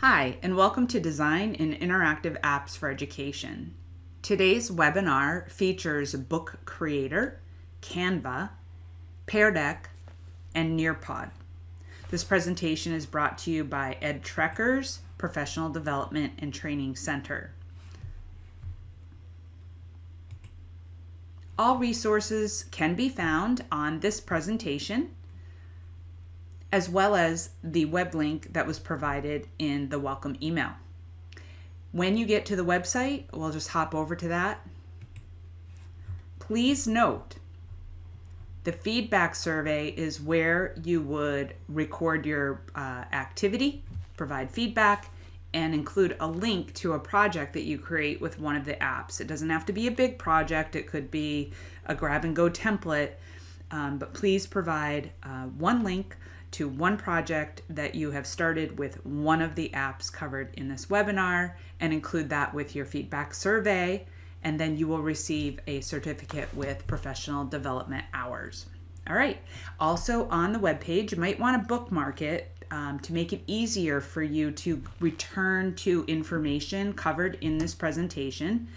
Hi, and welcome to Design and Interactive Apps for Education. Today's webinar features BookCreator, Canva, Pear Deck, and Nearpod. This presentation is brought to you by EdTrekkers Professional Development and Training Center. All resources can be found on this presentation, as well as the web link that was provided in the welcome email. When you get to the website, we'll just hop over to that. Please note, the feedback survey is where you would record your activity, provide feedback, and include a link to a project that you create with one of the apps. It doesn't have to be a big project. It could be a grab-and-go template, but please provide one link to one project that you have started with one of the apps covered in this webinar, and include that with your feedback survey, and then you will receive a certificate with professional development hours. All right. Also on the webpage, you might want to bookmark it to make it easier for you to return to information covered in this presentation.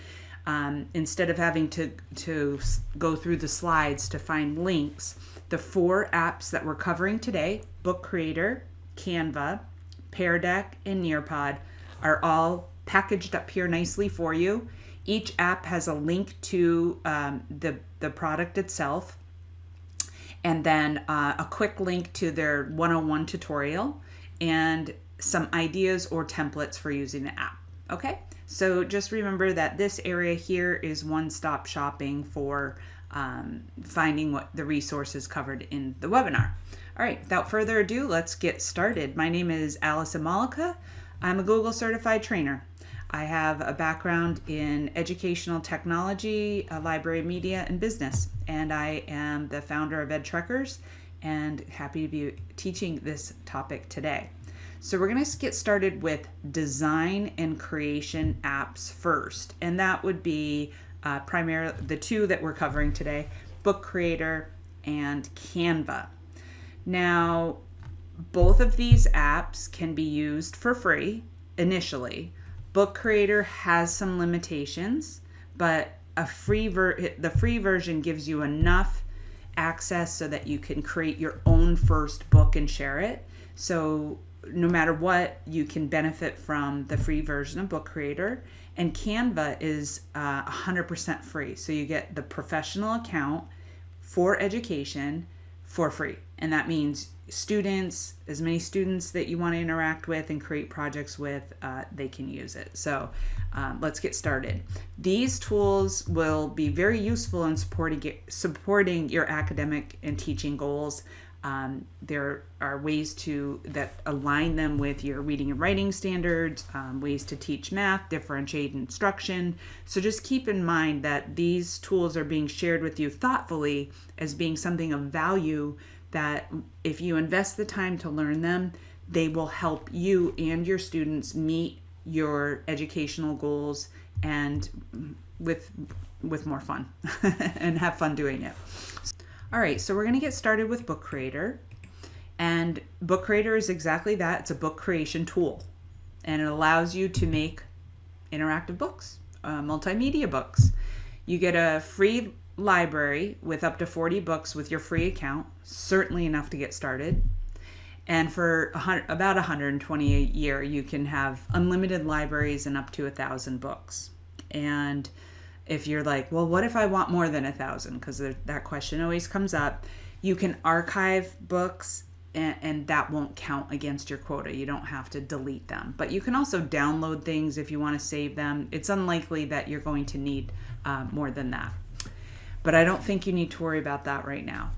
Instead of having to go through the slides to find links, the 4 apps that we're covering today, BookCreator, Canva, Pear Deck, and Nearpod, are all packaged up here nicely for you. Each app has a link to the product itself, and then a quick link to their 101 tutorial and some ideas or templates for using the app. Okay, so just remember that this area here is one-stop shopping for finding what the resources covered in the webinar. All right, without further ado, let's get started. My name is Allison Malika. I'm a Google certified trainer. I have a background in educational technology, library media, and business, and I am the founder of EdTrekkers and happy to be teaching this topic today. So we're going to get started with design and creation apps first, and that would be primarily the 2 that we're covering today, BookCreator and Canva. Now, both of these apps can be used for free initially. BookCreator has some limitations, but the free version gives you enough access so that you can create your own first book and share it. So no matter what, you can benefit from the free version of BookCreator. And Canva is 100% free. So you get the professional account for education for free. And that means students, as many students that you want to interact with and create projects with, they can use it. So let's get started. These tools will be very useful in supporting your academic and teaching goals. There are ways that align them with your reading and writing standards, ways to teach math, differentiate instruction. So just keep in mind that these tools are being shared with you thoughtfully as being something of value, that if you invest the time to learn them, they will help you and your students meet your educational goals and with more fun and have fun doing it. All right, so we're going to get started with BookCreator. And BookCreator is exactly that. It's a book creation tool. And it allows you to make interactive books, multimedia books. You get a free library with up to 40 books with your free account, certainly enough to get started. And for about $120 a year, you can have unlimited libraries and up to 1,000 books. And if you're like, well, what if I want more than 1,000? Because that question always comes up. You can archive books, and that won't count against your quota. You don't have to delete them. But you can also download things if you want to save them. It's unlikely that you're going to need more than that. But I don't think you need to worry about that right now.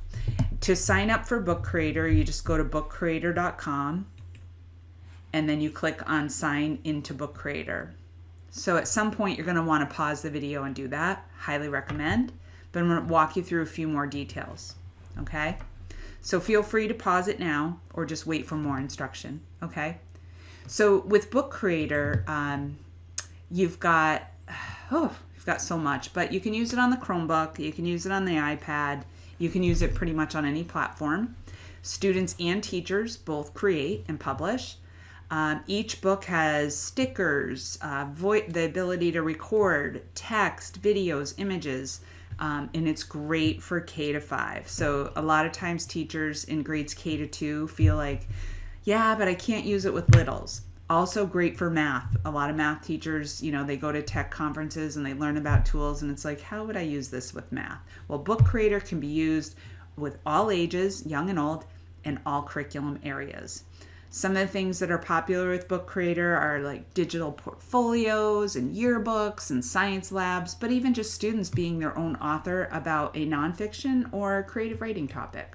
To sign up for BookCreator, you just go to bookcreator.com, and then you click on Sign into BookCreator. So at some point, you're going to want to pause the video and do that. Highly recommend. But I'm going to walk you through a few more details. Okay? So feel free to pause it now or just wait for more instruction. Okay? So with BookCreator, you've got so much, but you can use it on the Chromebook. You can use it on the iPad. You can use it pretty much on any platform. Students and teachers both create and publish. Each book has stickers, the ability to record text, videos, images, and it's great for K to 5. So a lot of times teachers in grades K to 2 feel like, yeah, but I can't use it with littles. Also great for math. A lot of math teachers, they go to tech conferences and they learn about tools, and it's like, how would I use this with math? Well, BookCreator can be used with all ages, young and old, and all curriculum areas. Some of the things that are popular with BookCreator are like digital portfolios and yearbooks and science labs, but even just students being their own author about a nonfiction or creative writing topic.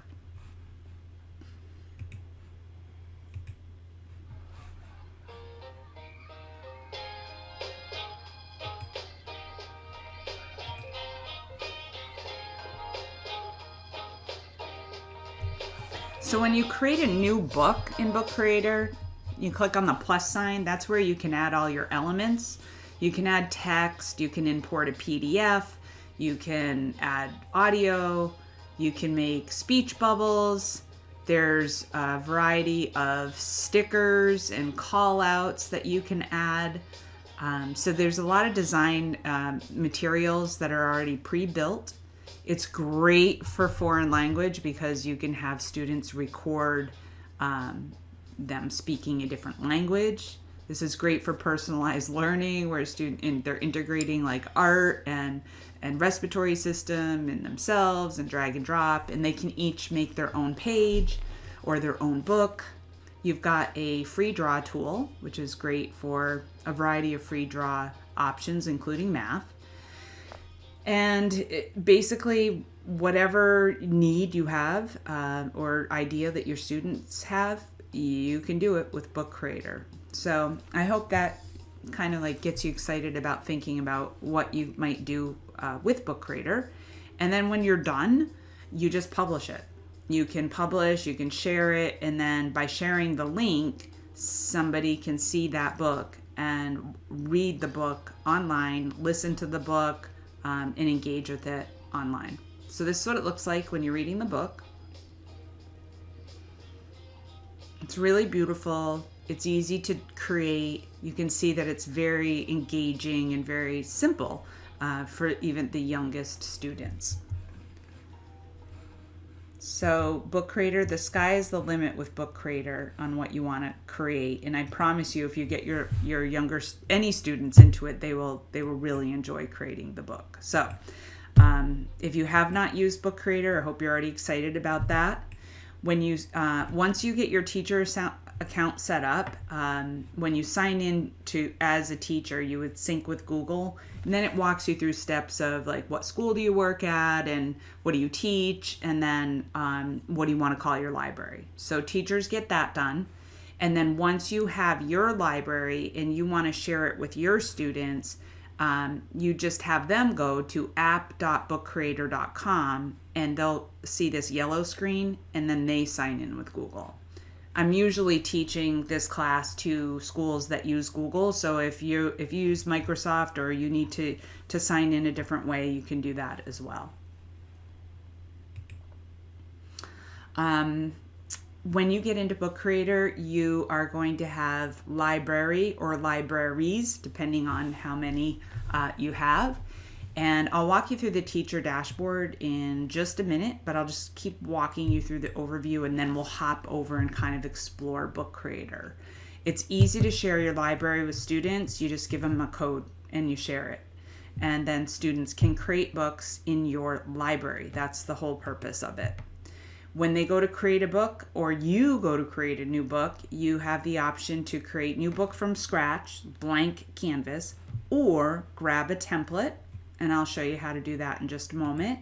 So when you create a new book in BookCreator, you click on the plus sign. That's where you can add all your elements. You can add text, you can import a PDF, you can add audio, you can make speech bubbles. There's a variety of stickers and call outs that you can add. So there's a lot of design materials that are already pre-built. It's great for foreign language because you can have students record them speaking a different language. This is great for personalized learning where they're integrating like art and respiratory system in themselves and drag and drop, and they can each make their own page or their own book. You've got a free draw tool, which is great for a variety of free draw options, including math. And basically, whatever need you have or idea that your students have, you can do it with BookCreator. So I hope that kind of like gets you excited about thinking about what you might do with BookCreator. And then when you're done, you just publish it. You can publish, you can share it, and then by sharing the link, somebody can see that book and read the book online, listen to the book, and engage with it online. So this is what it looks like when you're reading the book. It's really beautiful. It's easy to create. You can see that it's very engaging and very simple for even the youngest students. So BookCreator, the sky is the limit with BookCreator on what you want to create. And I promise you, if you get your younger, any students into it, they will really enjoy creating the book. So if you have not used BookCreator, I hope you're already excited about that. When you once you get your teacher account set up, when you sign in as a teacher, you would sync with Google, and then it walks you through steps of like what school do you work at and what do you teach, and then what do you want to call your library. So teachers get that done, and then once you have your library and you want to share it with your students, you just have them go to app.bookcreator.com and they'll see this yellow screen, and then they sign in with Google. I'm usually teaching this class to schools that use Google, so if you use Microsoft or you need to sign in a different way, you can do that as well. When you get into BookCreator, you are going to have library or libraries, depending on how many you have. And I'll walk you through the teacher dashboard in just a minute, but I'll just keep walking you through the overview, and then we'll hop over and kind of explore BookCreator. It's easy to share your library with students. You just give them a code and you share it. And then students can create books in your library. That's the whole purpose of it. When they go to create a book, or you go to create a new book, you have the option to create new book from scratch, blank canvas, or grab a template, and I'll show you how to do that in just a moment.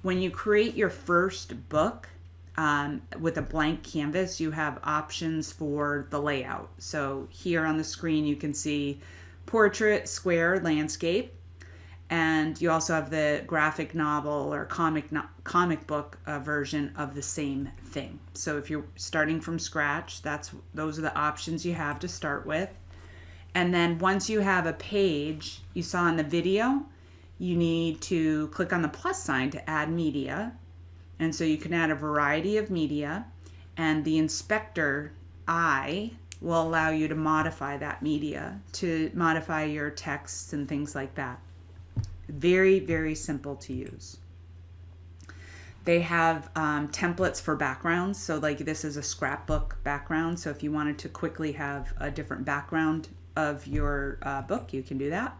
When you create your first book with a blank canvas, you have options for the layout. So here on the screen you can see portrait, square, landscape, and you also have the graphic novel or comic book version of the same thing. So if you're starting from scratch, those are the options you have to start with. And then once you have a page, you saw in the video, you need to click on the plus sign to add media. And so you can add a variety of media, and the inspector eye will allow you to modify that media, to modify your texts and things like that. Very, very simple to use. They have templates for backgrounds. So like this is a scrapbook background. So if you wanted to quickly have a different background of your book, you can do that.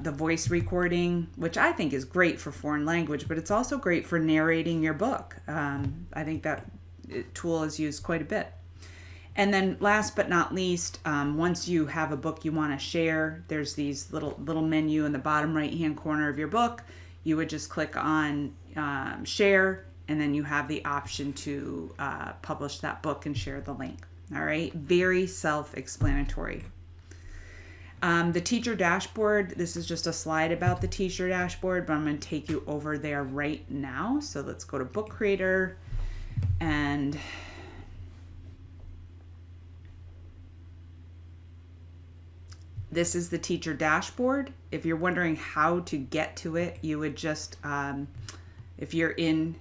The voice recording, which I think is great for foreign language, but it's also great for narrating your book. I think that tool is used quite a bit. And then last but not least, once you have a book you want to share, there's these little menu in the bottom right hand corner of your book. You would just click on share, and then you have the option to publish that book and share the link. All right, very self-explanatory. The teacher dashboard, this is just a slide about the teacher dashboard, but I'm going to take you over there right now. So let's go to BookCreator, and this is the teacher dashboard. If you're wondering how to get to it, you would just, if you're in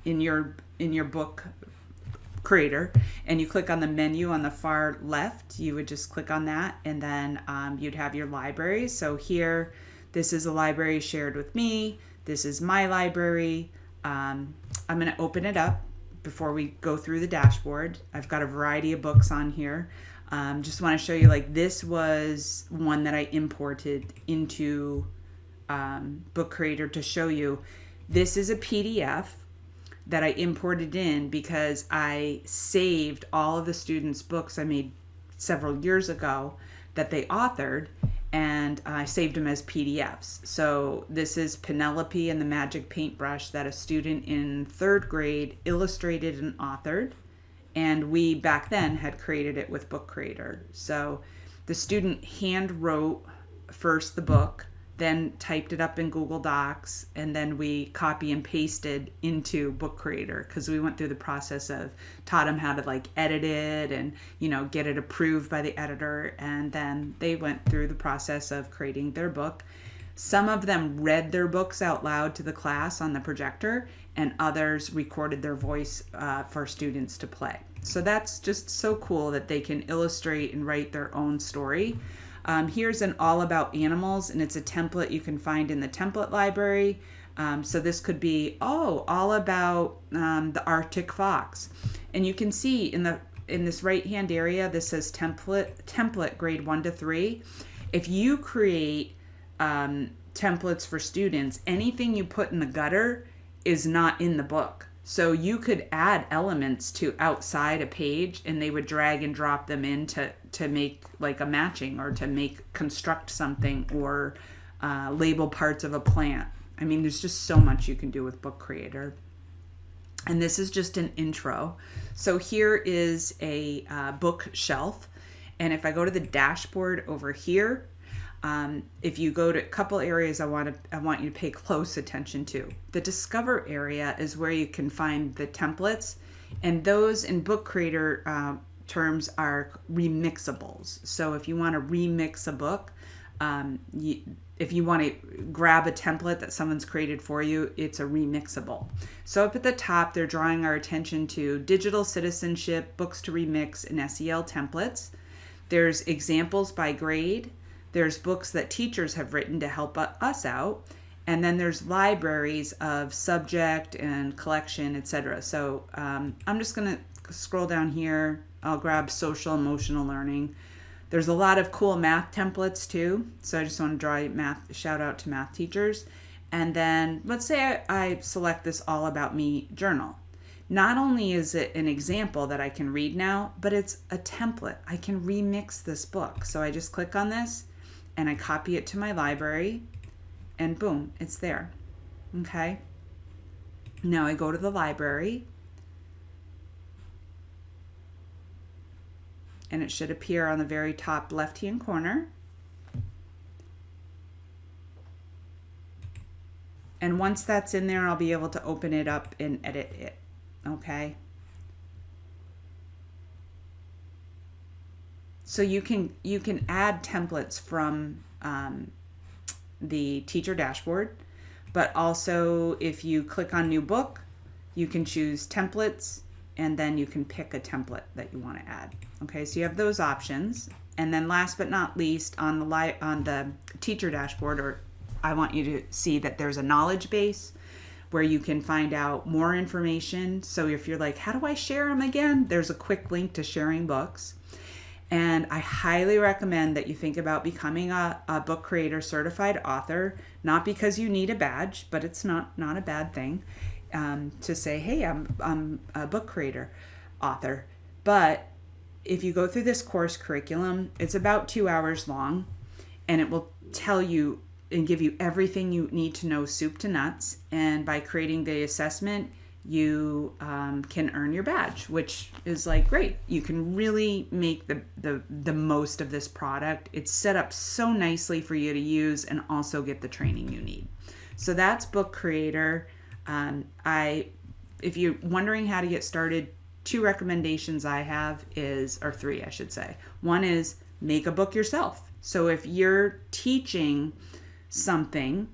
your book creator and you click on the menu on the far left, you would just click on that, and then you'd have your libraries. So here, this is a library shared with me. This is my library. I'm going to open it up before we go through the dashboard. I've got a variety of books on here. Just want to show you, like, this was one that I imported into BookCreator to show you. This is a PDF that I imported in because I saved all of the students' books I made several years ago that they authored, and I saved them as PDFs. So this is Penelope and the Magic Paintbrush that a student in 3rd grade illustrated and authored, and we back then had created it with BookCreator. So the student hand wrote first the book, then typed it up in Google Docs, and then we copy and pasted into BookCreator because we went through the process of taught them how to like edit it and, you know, get it approved by the editor. And then they went through the process of creating their book. Some of them read their books out loud to the class on the projector, and others recorded their voice for students to play. So that's just so cool that they can illustrate and write their own story. Here's an all about animals, and it's a template you can find in the template library. So this could be, all about the Arctic fox. And you can see in this right hand area, this says template grade 1 to 3. If you create templates for students, anything you put in the gutter is not in the book. So you could add elements to outside a page, and they would drag and drop them in to make like a matching, or to construct something, or label parts of a plant. I mean, there's just so much you can do with BookCreator. And this is just an intro. So here is a bookshelf. And if I go to the dashboard over here, if you go to a couple areas I want you to pay close attention to. The Discover area is where you can find the templates, and those in BookCreator terms are remixables. So if you want to remix a book, if you want to grab a template that someone's created for you, it's a remixable. So up at the top, they're drawing our attention to digital citizenship, books to remix, and SEL templates. There's examples by grade. There's books that teachers have written to help us out. And then there's libraries of subject and collection, etc. So I'm just going to scroll down here. I'll grab social emotional learning. There's a lot of cool math templates too. So I just want to draw a shout out to math teachers. And then let's say I select this All About Me journal. Not only is it an example that I can read now, but it's a template. I can remix this book. So I just click on this, and I copy it to my library, and boom, it's there. Okay. Now I go to the library, and it should appear on the very top left-hand corner. And once that's in there, I'll be able to open it up and edit it. Okay. So you can add templates from the teacher dashboard, but also if you click on new book, you can choose templates, and then you can pick a template that you want to add. Okay, so you have those options. And then last but not least, on the teacher dashboard, or I want you to see that there's a knowledge base where you can find out more information. So if you're like, how do I share them again? There's a quick link to sharing books. And I highly recommend that you think about becoming a book creator certified author, not because you need a badge, but it's not a bad thing to say, hey, I'm a book creator author. But if you go through this course curriculum, it's about 2 hours long, and it will tell you and give you everything you need to know, soup to nuts. And by creating the assessment, you can earn your badge, which is like great. You can really make the most of this product. It's set up so nicely for you to use and also get the training you need. So that's Book Creator. If you're wondering how to get started, 2 recommendations I have or 3, I should say. One is make a book yourself. So if you're teaching something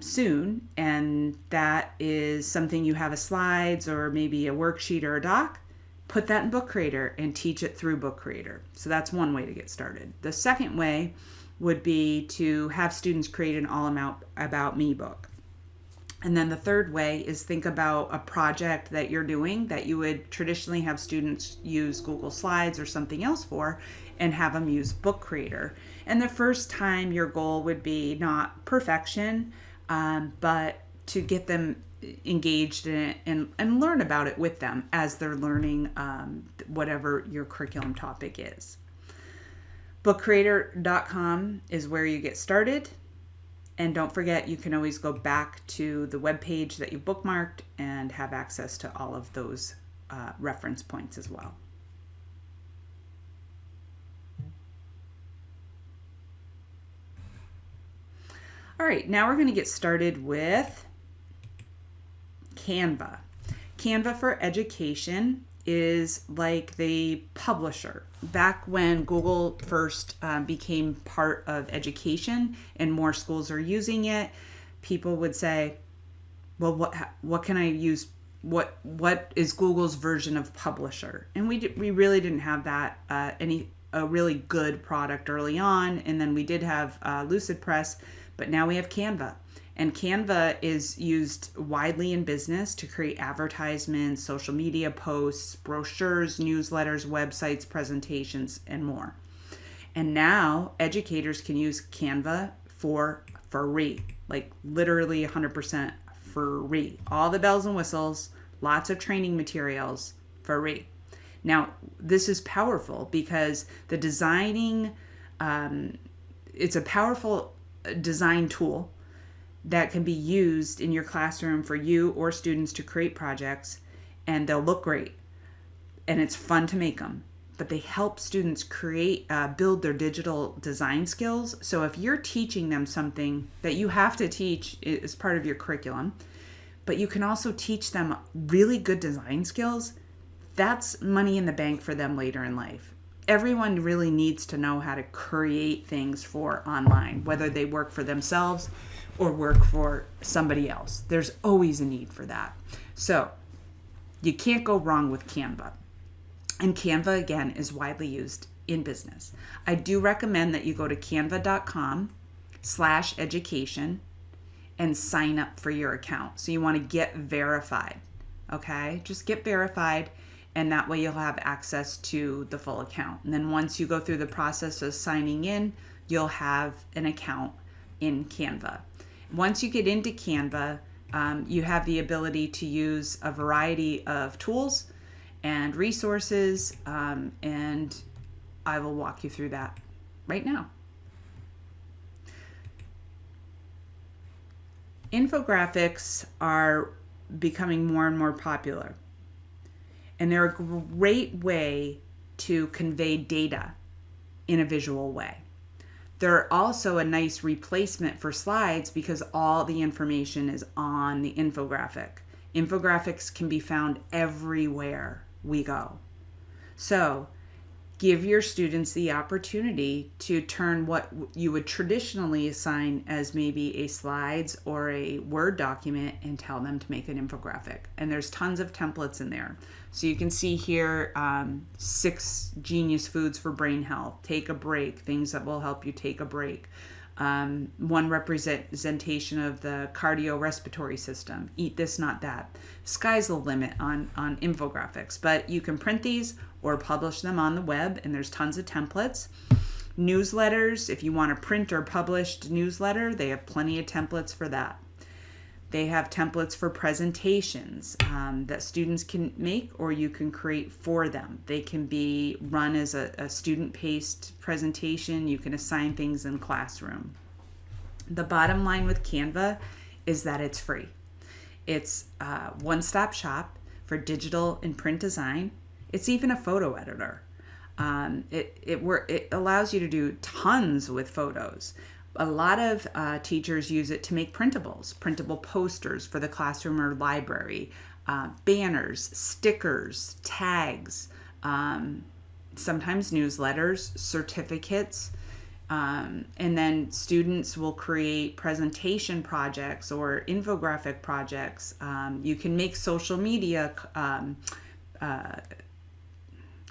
soon, and that is something you have a slides or maybe a worksheet or a doc, put that in Book Creator and teach it through Book Creator. So that's one way to get started. The second way would be to have students create an all about me book. And then the third way is think about a project that you're doing that you would traditionally have students use Google Slides or something else for, and have them use Book Creator. And the first time your goal would be not perfection, but to get them engaged in it and learn about it with them as they're learning whatever your curriculum topic is. BookCreator.com is where you get started. And don't forget, you can always go back to the web page that you bookmarked and have access to all of those reference points as well. All right, now we're going to get started with Canva. Canva for Education is like the publisher. Back when Google first became part of education and more schools are using it, people would say, well, what can I use? What is Google's version of publisher? And we really didn't have that a really good product early on. And then we did have LucidPress, but now we have Canva. And Canva is used widely in business to create advertisements, social media posts, brochures, newsletters, websites, presentations, and more. And now educators can use Canva for free, like literally 100% free. All the bells and whistles, lots of training materials, free. Now, this is powerful because the designing, it's a powerful design tool that can be used in your classroom for you or students to create projects, and they'll look great and it's fun to make them, but they help students build their digital design skills. So if you're teaching them something that you have to teach as part of your curriculum, but you can also teach them really good design skills, that's money in the bank for them later in life. Everyone really needs to know how to create things for online, whether they work for themselves or work for somebody else. There's always a need for that. So you can't go wrong with Canva. And Canva, again, is widely used in business. I do recommend that you go to canva.com/education and sign up for your account. So you want to get verified, okay? Just get verified, and that way you'll have access to the full account. And then once you go through the process of signing in, you'll have an account in Canva. Once you get into Canva, you have the ability to use a variety of tools and resources, and I will walk you through that right now. Infographics are becoming more and more popular, and they're a great way to convey data in a visual way. They're also a nice replacement for slides because all the information is on the infographic. Infographics can be found everywhere we go. So give your students the opportunity to turn what you would traditionally assign as maybe a slides or a Word document and tell them to make an infographic. And there's tons of templates in there. So you can see here 6 genius foods for brain health, take a break, things that will help you take a break. One representation of the cardiorespiratory system, eat this, not that. Sky's the limit on infographics, but you can print these or publish them on the web, and there's tons of templates. Newsletters, if you want a print or published newsletter, they have plenty of templates for that. They have templates for presentations that students can make or you can create for them. They can be run as a student-paced presentation. You can assign things in Classroom. The bottom line with Canva is that it's free. It's a one-stop shop for digital and print design. It's even a photo editor. It allows you to do tons with photos. A lot of teachers use it to make printable posters for the classroom or library, banners, stickers, tags, sometimes newsletters, certificates, and then students will create presentation projects or infographic projects. You can make social media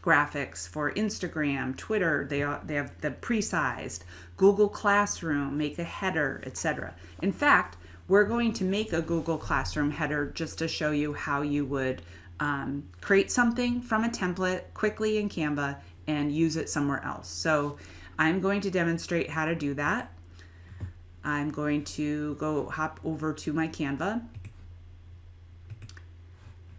graphics for Instagram, Twitter. They have the pre-sized. Google Classroom, make a header, etc. In fact, we're going to make a Google Classroom header just to show you how you would create something from a template quickly in Canva and use it somewhere else. So I'm going to demonstrate how to do that. I'm going to hop over to my Canva.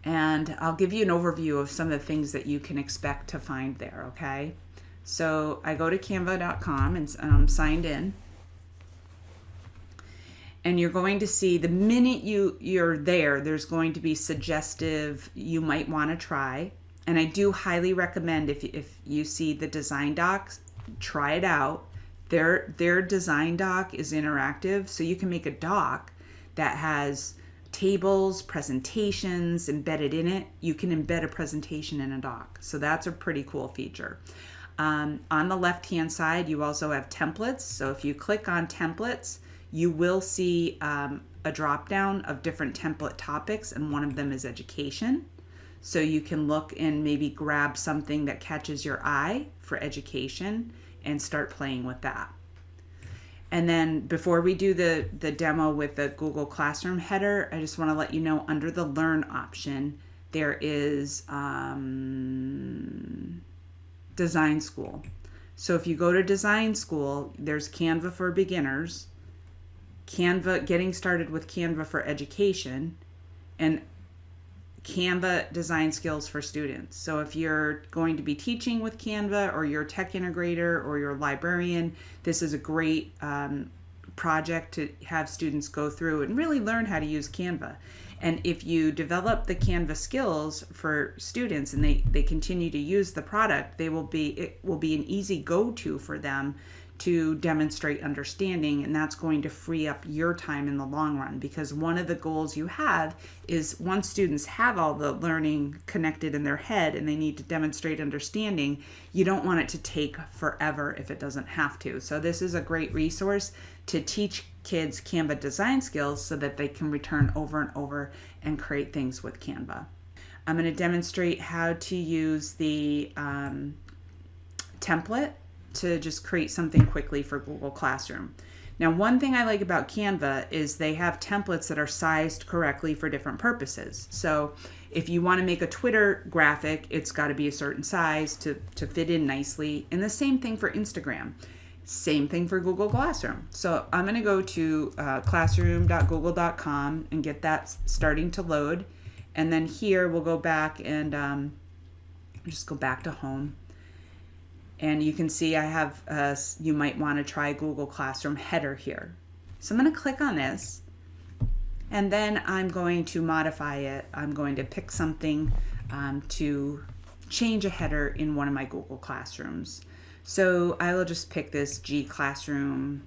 And I'll give you an overview of some of the things that you can expect to find there, okay? So I go to canva.com and I'm signed in. And you're going to see the minute you're there, there's going to be suggestive you might want to try. And I do highly recommend if you see the design docs, try it out. Their design doc is interactive, so you can make a doc that has tables, presentations embedded in it. You can embed a presentation in a doc. So that's a pretty cool feature. On the left-hand side, you also have templates. So if you click on templates, you will see a drop-down of different template topics, and one of them is education. So you can look and maybe grab something that catches your eye for education and start playing with that. And then before we do the demo with the Google Classroom header, I just want to let you know under the Learn option, there is Design School. So if you go to Design School, there's Canva for beginners, Canva, getting started with Canva for education, and Canva design skills for students. So if you're going to be teaching with Canva, or you're a tech integrator, or you're a librarian, this is a great project to have students go through and really learn how to use Canva. And if you develop the Canva skills for students and they continue to use the product, it will be an easy go-to for them to demonstrate understanding, and that's going to free up your time in the long run, because one of the goals you have is once students have all the learning connected in their head and they need to demonstrate understanding, you don't want it to take forever if it doesn't have to. So this is a great resource to teach kids Canva design skills so that they can return over and over and create things with Canva. I'm going to demonstrate how to use the template to just create something quickly for Google Classroom. Now, one thing I like about Canva is they have templates that are sized correctly for different purposes. So if you want to make a Twitter graphic, it's got to be a certain size to fit in nicely. And the same thing for Instagram. Same thing for Google Classroom. So I'm going to go to classroom.google.com and get that starting to load. And then here we'll go back and just go back to home. And you can see I have, you might want to try Google Classroom header here. So I'm going to click on this, and then I'm going to modify it. I'm going to pick something to change a header in one of my Google Classrooms. So I will just pick this G Classroom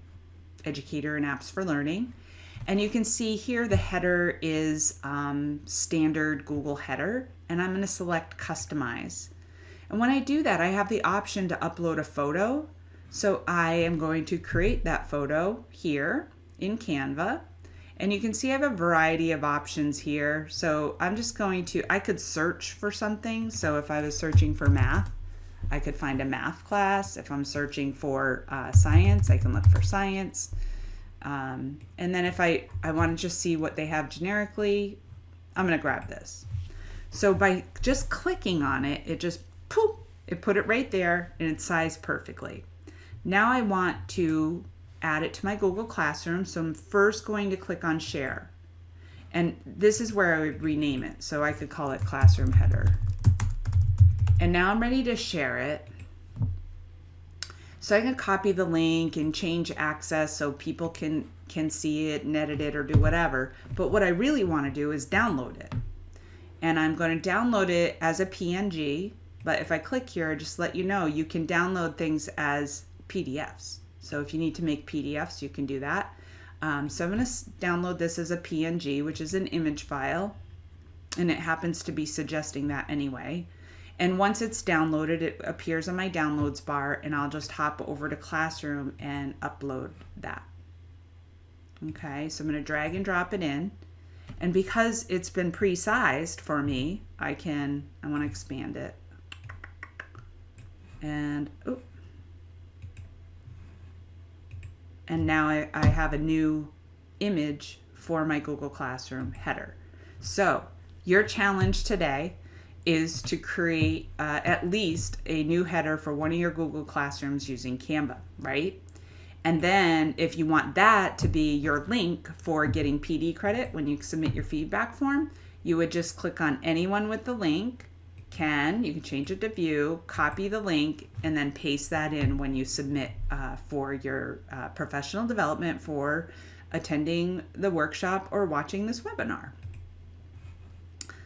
Educator and Apps for Learning. And you can see here the header is standard Google header, and I'm going to select Customize. And when I do that, I have the option to upload a photo. So I am going to create that photo here in Canva. And you can see I have a variety of options here. So I'm just going to, I could search for something. So if I was searching for math, I could find a math class. If I'm searching for science, I can look for science. And then if I want to just see what they have generically, I'm going to grab this. So by just clicking on it, it just poof, it put it right there and it's sized perfectly. Now I want to add it to my Google Classroom. So I'm first going to click on share. And this is where I would rename it. So I could call it classroom header. And now I'm ready to share it. So I can copy the link and change access so people can see it and edit it or do whatever. But what I really want to do is download it. And I'm going to download it as a PNG. But if I click here, just let you know, you can download things as PDFs. So if you need to make PDFs, you can do that. So I'm going to download this as a PNG, which is an image file. And it happens to be suggesting that anyway. And once it's downloaded, it appears on my downloads bar, and I'll just hop over to Classroom and upload that. Okay, so I'm going to drag and drop it in. And because it's been pre-sized for me, I want to expand it. And, and now I have a new image for my Google Classroom header. So your challenge today is to create at least a new header for one of your Google Classrooms using Canva, right? And then if you want that to be your link for getting PD credit when you submit your feedback form, you would just click on anyone with the link, you can change it to view, copy the link, and then paste that in when you submit for your professional development for attending the workshop or watching this webinar.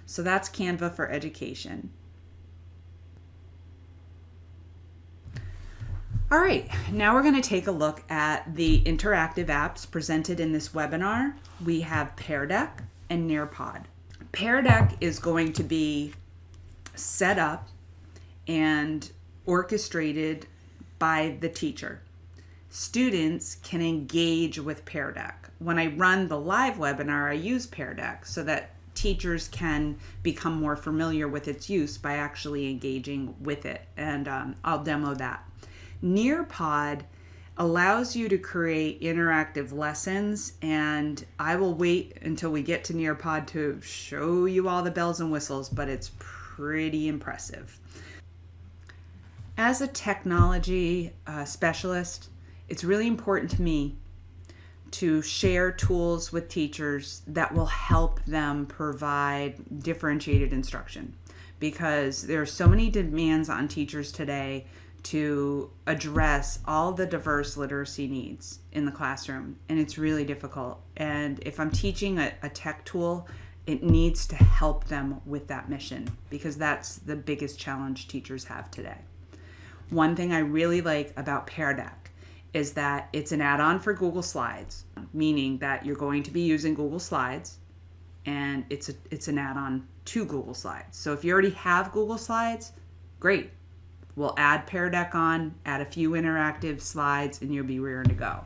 So that's Canva for Education. All right, now we're going to take a look at the interactive apps presented in this webinar. We have Pear Deck and Nearpod. Pear Deck is going to be set up and orchestrated by the teacher. Students can engage with Pear Deck. When I run the live webinar, I use Pear Deck so that teachers can become more familiar with its use by actually engaging with it. And I'll demo that. Nearpod allows you to create interactive lessons, and I will wait until we get to Nearpod to show you all the bells and whistles, but it's pretty impressive. As a technology specialist, it's really important to me to share tools with teachers that will help them provide differentiated instruction, because there are so many demands on teachers today to address all the diverse literacy needs in the classroom, and it's really difficult. And if I'm teaching a tech tool, it needs to help them with that mission, because that's the biggest challenge teachers have today. One thing I really like about Pear Deck is that it's an add-on for Google Slides, meaning that you're going to be using Google Slides, and it's an add-on to Google Slides. So if you already have Google Slides, great. We'll add Pear Deck on, add a few interactive slides, and you'll be ready to go.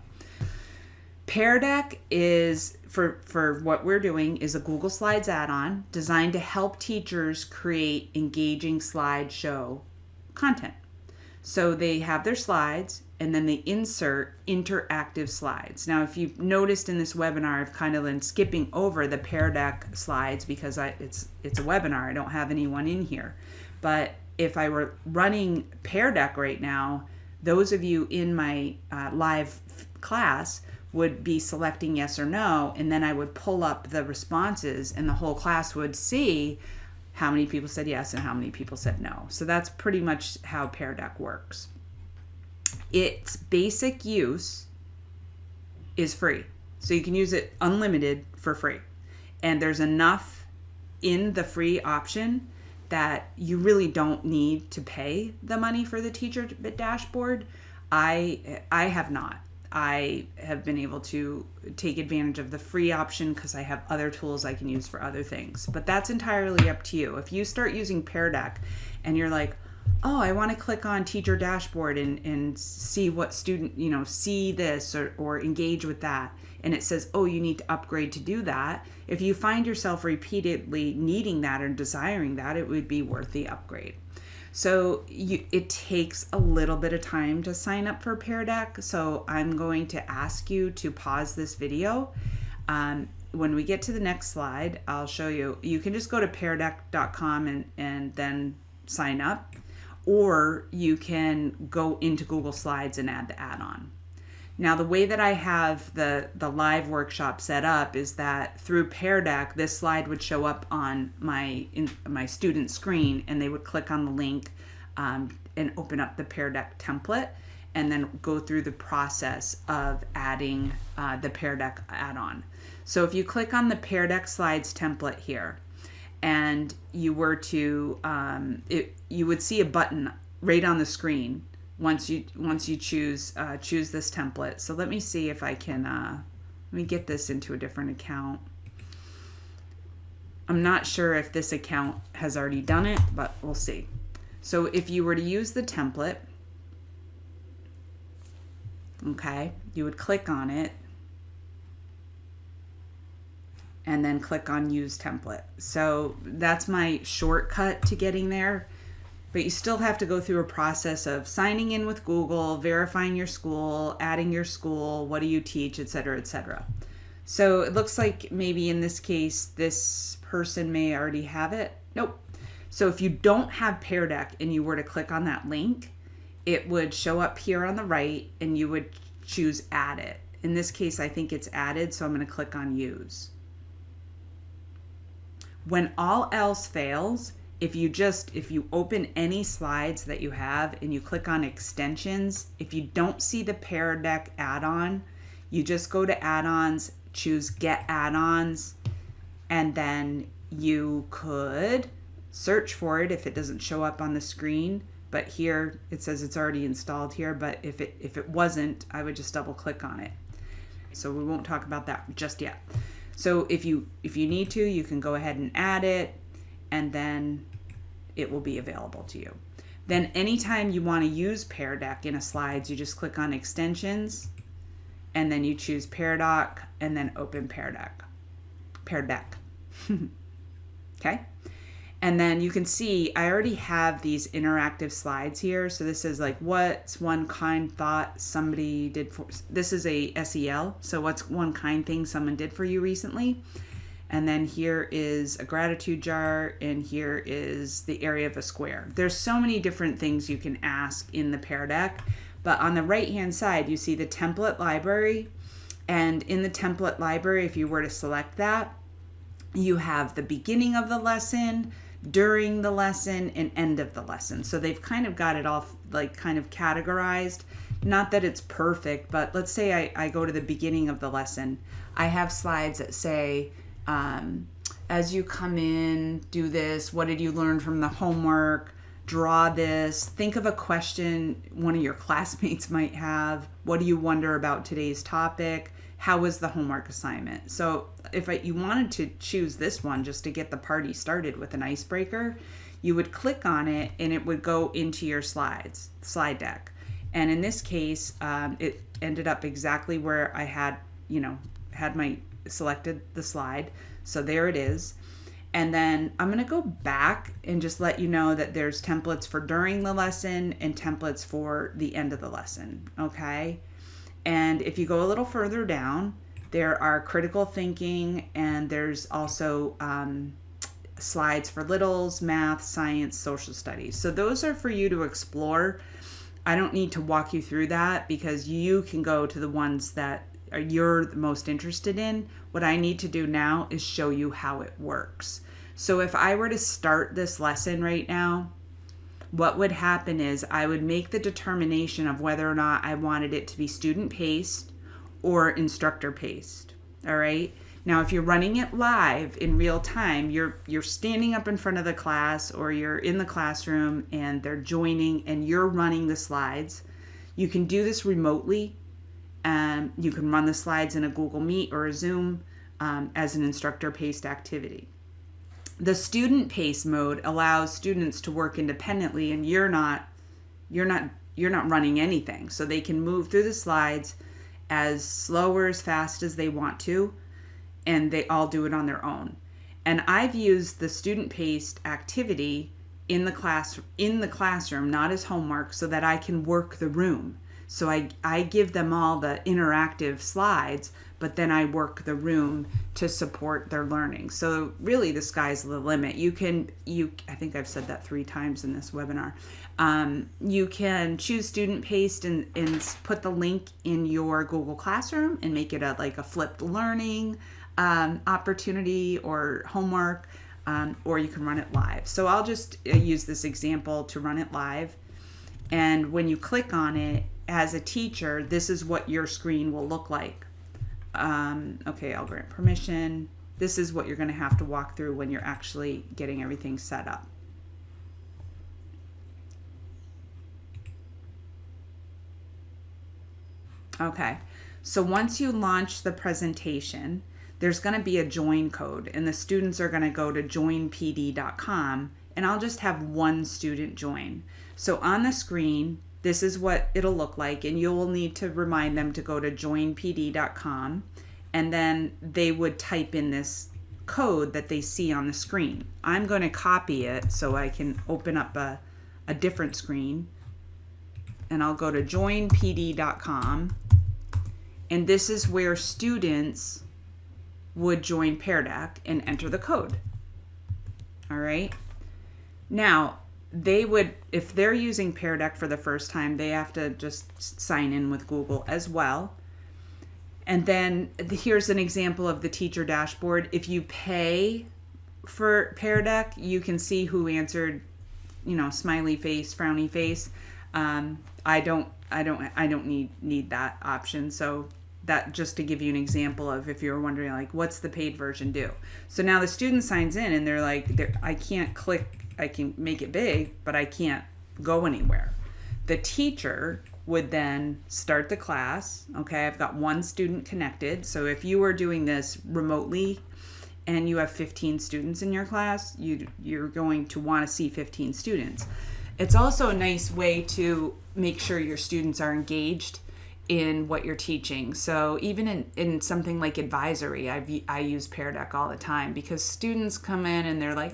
Pear Deck is, for what we're doing, is a Google Slides add-on designed to help teachers create engaging slideshow content. So they have their slides, and then they insert interactive slides. Now, if you've noticed in this webinar, I've kind of been skipping over the Pear Deck slides because it's a webinar. I don't have anyone in here. But if I were running Pear Deck right now, those of you in my live class would be selecting yes or no, and then I would pull up the responses, and the whole class would see how many people said yes and how many people said no. So that's pretty much how Pear Deck works. Its basic use is free. So you can use it unlimited for free. And there's enough in the free option that you really don't need to pay the money for the teacher dashboard. I have not. I have been able to take advantage of the free option because I have other tools I can use for other things. But that's entirely up to you. If you start using Pear Deck and you're like, oh, I want to click on teacher dashboard and see what student, see this or engage with that. And it says, oh, you need to upgrade to do that. If you find yourself repeatedly needing that or desiring that, it would be worth the upgrade. So it takes a little bit of time to sign up for Pear Deck. So I'm going to ask you to pause this video. When we get to the next slide, I'll show you. You can just go to peardeck.com and then sign up. Or you can go into Google Slides and add the add-on. Now, the way that I have the live workshop set up is that through Pear Deck, this slide would show up on my student screen, and they would click on the link and open up the Pear Deck template, and then go through the process of adding the Pear Deck add-on. So if you click on the Pear Deck Slides template here, and you were to, you would see a button right on the screen once you choose this template. So let me see if I can, let me get this into a different account. I'm not sure if this account has already done it, but we'll see. So if you were to use the template, okay, you would click on it, and then click on Use Template. So that's my shortcut to getting there, but you still have to go through a process of signing in with Google, verifying your school, adding your school, what do you teach, etc., etc. So it looks like maybe in this case, this person may already have it. Nope. So if you don't have Pear Deck and you were to click on that link, it would show up here on the right and you would choose Add It. In this case, I think it's added, so I'm going to click on Use. When all else fails, if you open any slides that you have and you click on extensions, if you don't see the Pear Deck add-on, you just go to add-ons, choose Get Add-ons, and then you could search for it if it doesn't show up on the screen. But here it says it's already installed here, but if it wasn't, I would just double click on it. So we won't talk about that just yet. So if you need to, you can go ahead and add it, and then it will be available to you. Then anytime you want to use Pear Deck in a slides, you just click on extensions, and then you choose Pear Deck, and then open Pear Deck. Pear Deck. Okay? And then you can see I already have these interactive slides here. So this is like, what's one kind thought somebody did for, this is a SEL. So what's one kind thing someone did for you recently? And then here is a gratitude jar, and here is the area of a square. There's so many different things you can ask in the Pear Deck, but on the right-hand side, you see the template library. And in the template library, if you were to select that, you have the beginning of the lesson, during the lesson, and end of the lesson. So they've kind of got it all like kind of categorized. Not that it's perfect, but let's say I go to the beginning of the lesson. I have slides that say, as you come in, do this. What did you learn from the homework? Draw this. Think of a question one of your classmates might have. What do you wonder about today's topic? How was the homework assignment? So if you wanted to choose this one just to get the party started with an icebreaker, you would click on it and it would go into your slide deck. And in this case, it ended up exactly where I had selected the slide. So there it is. And then I'm going to go back and just let you know that there's templates for during the lesson and templates for the end of the lesson. Okay. And if you go a little further down, there are critical thinking, and there's also slides for littles, math, science, social studies. So those are for you to explore. I don't need to walk you through that because you can go to the ones that you're the most interested in. What I need to do now is show you how it works. So if I were to start this lesson right now, what would happen is I would make the determination of whether or not I wanted it to be student paced or instructor paced. All right. Now, if you're running it live in real time, you're standing up in front of the class, or you're in the classroom and they're joining and you're running the slides. You can do this remotely. You can run the slides in a Google Meet or a Zoom as an instructor paced activity. The student pace mode allows students to work independently, and you're not running anything. So they can move through the slides as slow or as fast as they want to, and they all do it on their own. And I've used the student paced activity in the classroom, not as homework, so that I can work the room. So I give them all the interactive slides, but then I work the room to support their learning. So really the sky's the limit. I think I've said that 3 times in this webinar. You can choose student paced and put the link in your Google Classroom and make it like a flipped learning opportunity or homework, or you can run it live. So I'll just use this example to run it live. And when you click on it, as a teacher, this is what your screen will look like. Okay, I'll grant permission. This is what you're going to have to walk through when you're actually getting everything set up. Okay, so once you launch the presentation, there's going to be a join code, and the students are going to go to joinpd.com, and I'll just have one student join. So on the screen, this is what it'll look like, and you'll need to remind them to go to joinpd.com, and then they would type in this code that they see on the screen. I'm going to copy it so I can open up a different screen, and I'll go to joinpd.com, and this is where students would join Pear Deck and enter the code. All right. Now, they would, if they're using Pear Deck for the first time, they have to just sign in with Google as well. And then here's an example of the teacher dashboard. If you pay for Pear Deck, you can see who answered, smiley face, frowny face. I don't need that option. So that, just to give you an example of, if you're wondering like, what's the paid version do? So now the student signs in and they're like, I can't click. I can make it big, but I can't go anywhere. The teacher would then start the class. Okay, I've got one student connected. So if you were doing this remotely and you have 15 students in your class, you're going to want to see 15 students. It's also a nice way to make sure your students are engaged in what you're teaching. So even in something like advisory, I use Pear Deck all the time, because students come in and they're like,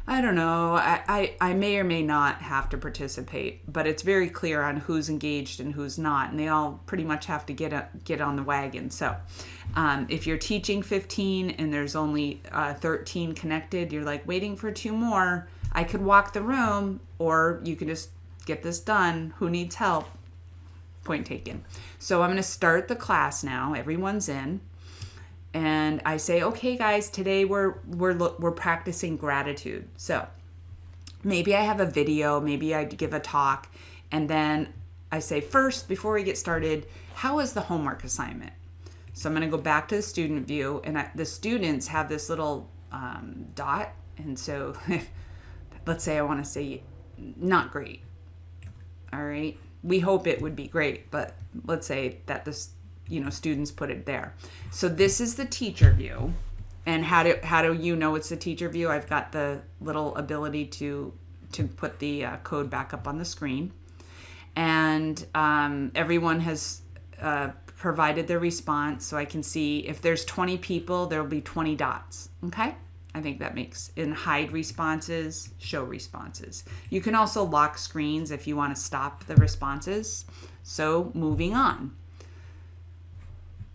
I don't know, I may or may not have to participate, but it's very clear on who's engaged and who's not, and they all pretty much have to get on the wagon. So if you're teaching 15 and there's only 13 connected, you're like waiting for 2 more. I could walk the room, or you can just get this done. Who needs help? Point taken. So I'm going to start the class now. Everyone's in. And I say, okay, guys, today we're practicing gratitude. So maybe I have a video, maybe I give a talk, and then I say, first, before we get started, how was the homework assignment? So I'm going to go back to the student view, and the students have this little dot. And so let's say I want to say not great. All right. We hope it would be great, but let's say that this, students put it there. So this is the teacher view. And how do you know it's the teacher view? I've got the little ability to put the code back up on the screen. And everyone has provided their response. So I can see if there's 20 people, there'll be 20 dots. Okay? I think that makes, in hide responses, show responses. You can also lock screens if you want to stop the responses. So moving on.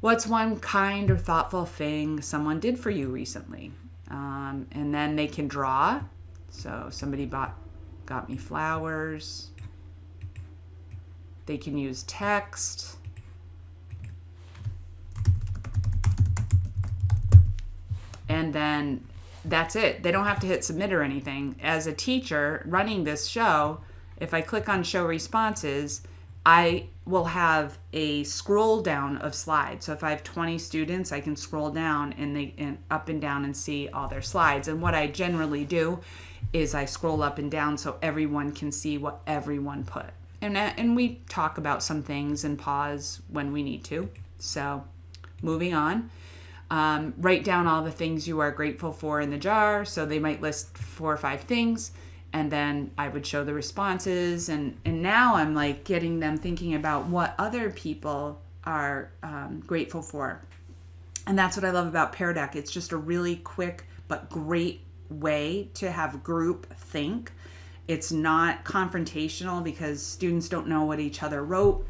What's one kind or thoughtful thing someone did for you recently? And then they can draw. So somebody got me flowers. They can use text. And then that's it. They don't have to hit submit or anything. As a teacher running this show, if I click on show responses, I will have a scroll down of slides. So if I have 20 students, I can scroll down and up and down and see all their slides. And what I generally do is I scroll up and down so everyone can see what everyone put. And we talk about some things and pause when we need to. So moving on. Write down all the things you are grateful for in the jar. So they might list 4 or 5 things, and then I would show the responses. And now I'm like getting them thinking about what other people are grateful for. And that's what I love about Pear Deck. It's just a really quick but great way to have group think. It's not confrontational because students don't know what each other wrote.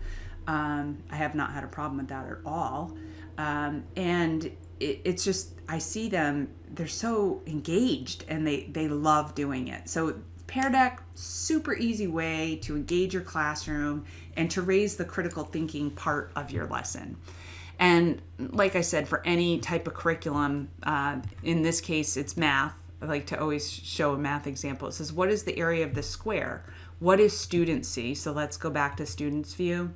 I have not had a problem with that at all. And it's just, I see them, they're so engaged and they love doing it. So Pear Deck, super easy way to engage your classroom and to raise the critical thinking part of your lesson. And like I said, for any type of curriculum, in this case, it's math. I like to always show a math example. It says, what is the area of the square? What is students see? So let's go back to students view.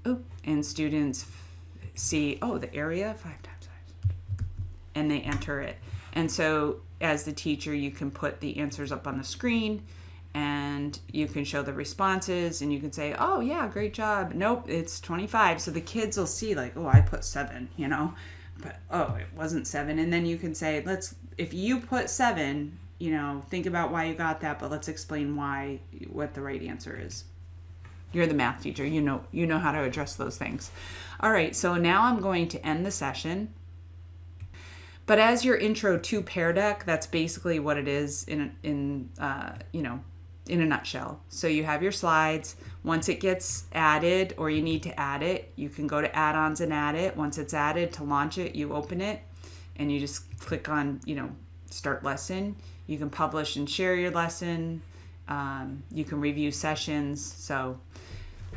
Oh, and students see, oh, the area, 5 times size. And they enter it. And so as the teacher, you can put the answers up on the screen and you can show the responses and you can say, oh yeah, great job. Nope, it's 25. So the kids will see like, oh, I put 7, but oh, it wasn't 7. And then you can say, if you put 7, think about why you got that, but let's explain what the right answer is. You're the math teacher. You know how to address those things. All right, so now I'm going to end the session. But as your intro to Pear Deck, that's basically what it is in a nutshell. So you have your slides. Once it gets added or you need to add it, you can go to add-ons and add it. Once it's added, to launch it, you open it and you just click on, start lesson. You can publish and share your lesson. You can review sessions. So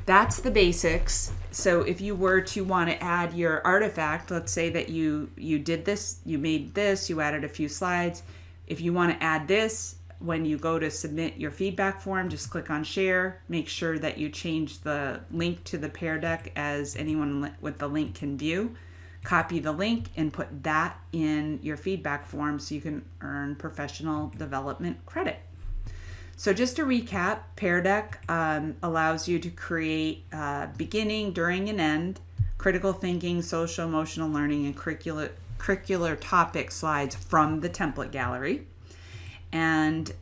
that's the basics. So if you were to want to add your artifact, let's say that you did this, you made this, you added a few slides. If you want to add this, when you go to submit your feedback form, just click on share. Make sure that you change the link to the Pear Deck as anyone with the link can view. Copy the link and put that in your feedback form so you can earn professional development credit. So just to recap, Pear Deck allows you to create beginning, during, and end, critical thinking, social, emotional learning, and curricular topic slides from the template gallery. And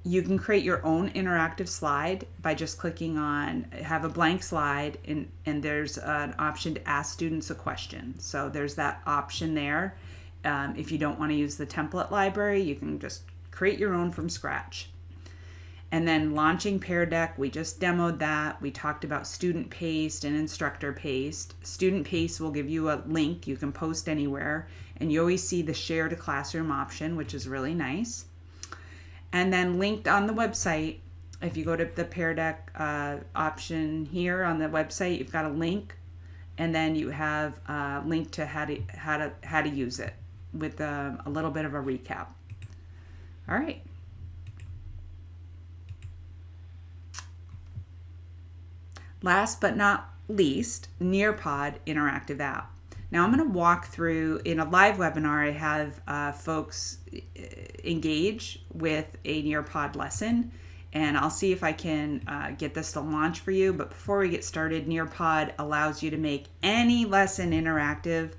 you can create your own interactive slide by just clicking on, have a blank slide, and there's an option to ask students a question. So there's that option there. If you don't want to use the template library, you can just create your own from scratch. And then launching Pear Deck, we just demoed that. We talked about student paced and instructor paced. Student paced will give you a link you can post anywhere, and you always see the share to classroom option, which is really nice. And then linked on the website, if you go to the Pear Deck option here on the website, you've got a link, and then you have a link to how to use it with a little bit of a recap. All right. Last but not least, Nearpod interactive app. Now I'm going to walk through, in a live webinar, I have folks engage with a Nearpod lesson, and I'll see if I can get this to launch for you. But before we get started, Nearpod allows you to make any lesson interactive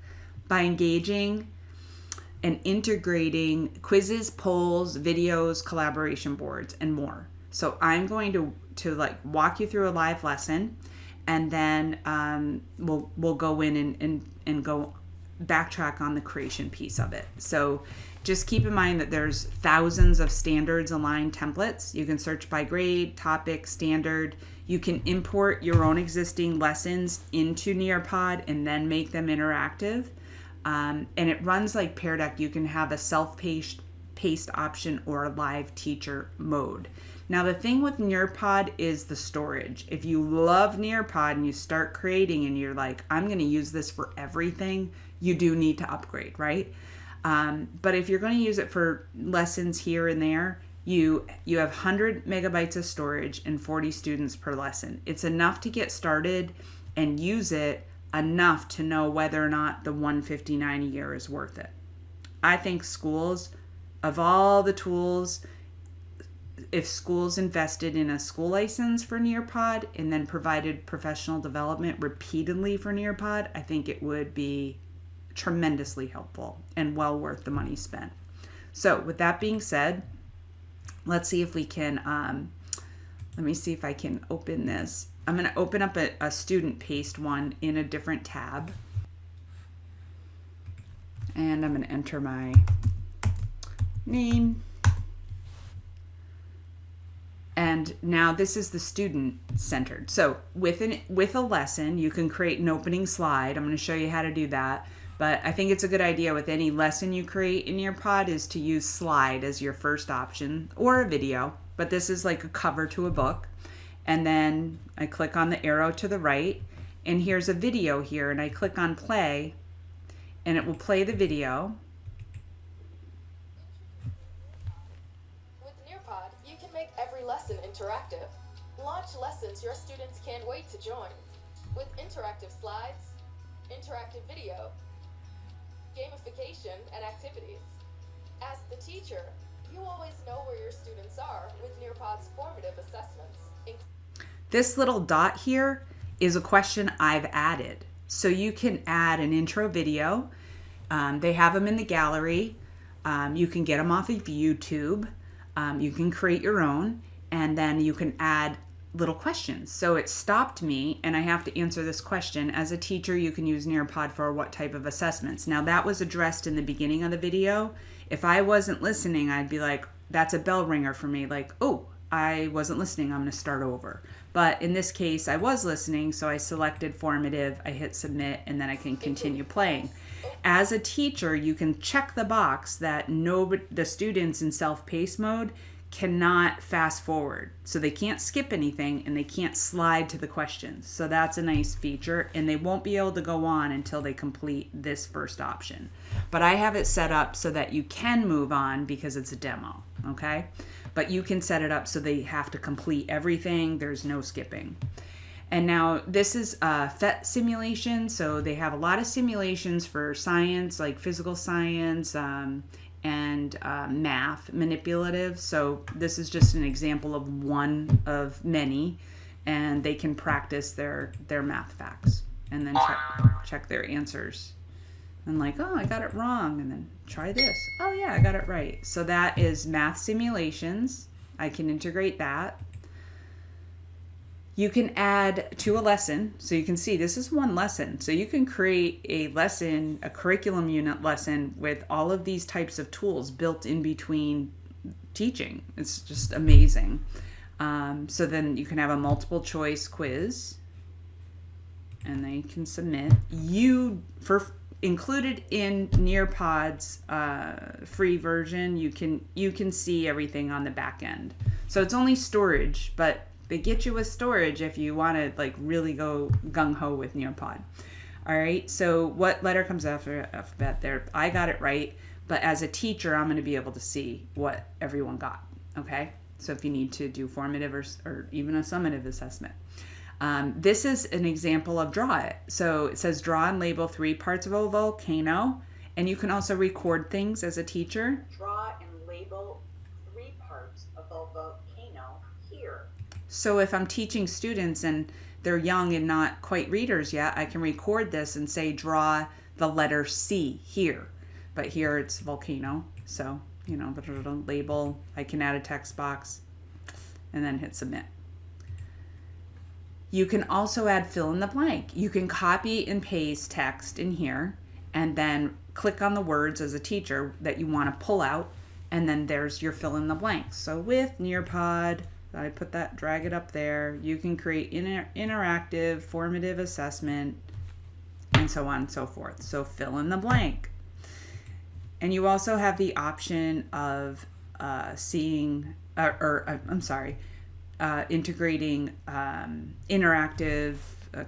by engaging and integrating quizzes, polls, videos, collaboration boards, and more. So I'm going to walk you through a live lesson, and then we'll go in and go backtrack on the creation piece of it. So just keep in mind that there's thousands of standards aligned templates. You can search by grade, topic, standard. You can import your own existing lessons into Nearpod and then make them interactive. And it runs like Pear Deck. You can have a self-paced option or a live teacher mode. Now the thing with Nearpod is the storage. If you love Nearpod and you start creating and you're like, I'm going to use this for everything, you do need to upgrade, right? But if you're going to use it for lessons here and there, you have 100 megabytes of storage and 40 students per lesson. It's enough to get started and use it enough to know whether or not the $159 a year is worth it. I think schools, of all the tools, if schools invested in a school license for Nearpod and then provided professional development repeatedly for Nearpod, I think it would be tremendously helpful and well worth the money spent. So with that being said, let's see if we can, let me see if I can open this. I'm going to open up a student paced one in a different tab. And I'm going to enter my name. And now this is the student centered. So with a lesson, you can create an opening slide. I'm going to show you how to do that. But I think it's a good idea with any lesson you create in Nearpod is to use slide as your first option, or a video. But this is like a cover to a book. And then I click on the arrow to the right, and here's a video here, and I click on play, and it will play the video. With Nearpod, you can make every lesson interactive. Launch lessons your students can't wait to join. With interactive slides, interactive video, gamification, and activities. As the teacher, you always know where your students are with Nearpod's formative assessments. This little dot here is a question I've added. So you can add an intro video. They have them in the gallery. You can get them off of YouTube. You can create your own, and then you can add little questions. So it stopped me, and I have to answer this question. As a teacher, you can use Nearpod for what type of assessments? Now that was addressed in the beginning of the video. If I wasn't listening, I'd be like, that's a bell ringer for me. Like, oh, I wasn't listening, I'm gonna start over. But in this case, I was listening, so I selected formative, I hit submit, and then I can continue playing. As a teacher, you can check the box that the students in self-paced mode cannot fast forward. So they can't skip anything, and they can't slide to the questions. So that's a nice feature, and they won't be able to go on until they complete this first option. But I have it set up so that you can move on because it's a demo, okay? But you can set it up so they have to complete everything. There's no skipping. And now this is a PhET simulation. So they have a lot of simulations for science, like physical science and math, manipulative. So this is just an example of one of many. And they can practice their math facts and then check their answers. And like, oh, I got it wrong. And then try this. Oh yeah, I got it right. So that is math simulations. I can integrate that. You can add to a lesson. So you can see this is one lesson. So you can create a lesson, a curriculum unit lesson with all of these types of tools built in between teaching. It's just amazing. So then you can have a multiple choice quiz and they can submit. Included in Nearpod's free version, you can see everything on the back end. So it's only storage, but they get you with storage if you want to like really go gung-ho with Nearpod. All right, so what letter comes after alphabet there? I got it right, but as a teacher, I'm going to be able to see what everyone got, okay? So if you need to do formative or even a summative assessment. This is an example of draw it. So it says draw and label 3 parts of a volcano. And you can also record things as a teacher. Draw and label 3 parts of a volcano here. So if I'm teaching students and they're young and not quite readers yet, I can record this and say draw the letter C here. But here it's volcano. So, you know, the label, I can add a text box and then hit submit. You can also add fill in the blank. You can copy and paste text in here and then click on the words as a teacher that you want to pull out, and then there's your fill in the blanks. So with Nearpod, I put that, drag it up there. You can create interactive, formative assessment, and so on and so forth. So fill in the blank. And you also have the option of integrating interactive,